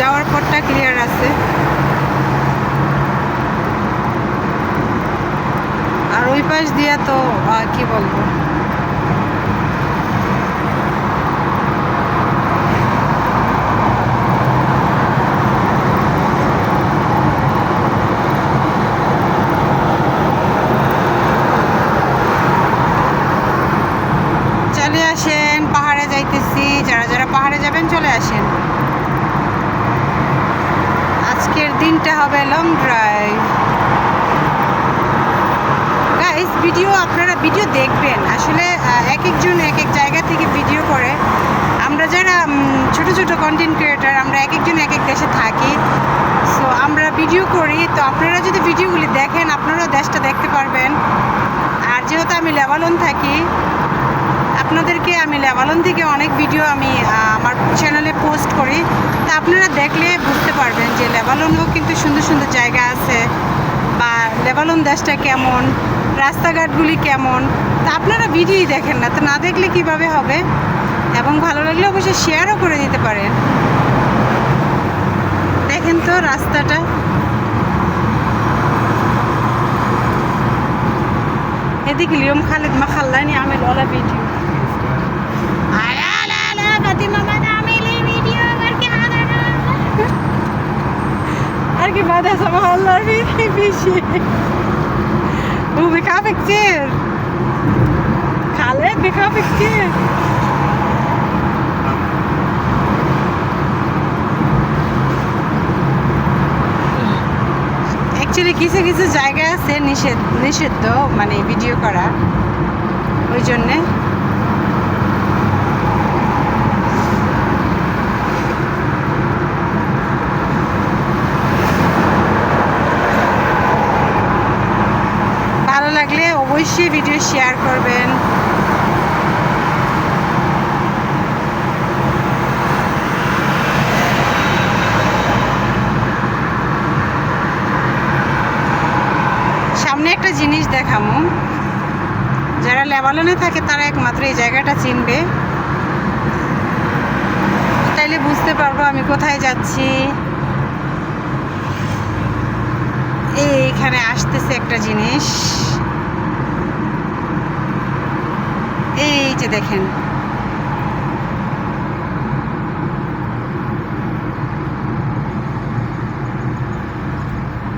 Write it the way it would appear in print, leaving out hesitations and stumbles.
যাওয়ার পথটা ক্লিয়ার আছে। আর ওই পাশ দিয়া তো কি বলবো, চলে আসেন, পাহাড়ে যাইতেছি। যারা যারা পাহাড়ে যাবেন চলে আসেন। আজকের দিনটা হবে লং ড্রাইভ। গাইস, আপনারা ভিডিও দেখবেন। আসলে এক একজন এক এক জায়গা থেকে ভিডিও করে। আমরা যারা ছোট ছোট কন্টেন্ট ক্রিয়েটার, আমরা এক একজন এক এক দেশে থাকি। সো আমরা ভিডিও করি, তো আপনারা যদি ভিডিওগুলি দেখেন আপনারাও দেশটা দেখতে পারবেন। আর যেহেতু আমি লেবানন থাকি, আপনাদেরকে আমি লেবানন থেকে অনেক ভিডিও আমি আমার চ্যানেলে পোস্ট করি। তা আপনারা দেখলে বুঝতে পারবেন যে লেবাননেও কিন্তু সুন্দর সুন্দর জায়গা আছে, বা লেবানন দেশটা কেমন, রাস্তাঘাটগুলি কেমন। তা আপনারা ভিডিওই দেখেন না, তো না দেখলে কিভাবে হবে। এবং ভালো লাগলে অবশ্যই শেয়ারও করে দিতে পারেন। দেখেন তো রাস্তাটা, এদিকে اليوم خالد ما خلاني اعمل ولا فيديو. لا فاطمة ما تعملي فيديو اركي بعدها سمح الله في شيء. هو بيخاف كتير، خالد بيخاف كتير. অ্যাকচুয়ালি কিছু কিছু জায়গা আছে নিষিদ্ধ, মানে ভিডিও করা, ওই জন্যে। ভালো লাগলে অবশ্যই ভিডিও শেয়ার করবেন। সামনে একটা জিনিস দেখামু, যারা লেবাননে থাকে তারা একমাত্র এই জায়গাটা চিনবে, তাইলে বুঝতে পারবো আমি কোথায় যাচ্ছি। এইখানে আসতেছে একটা জিনিস, এই যে দেখেন।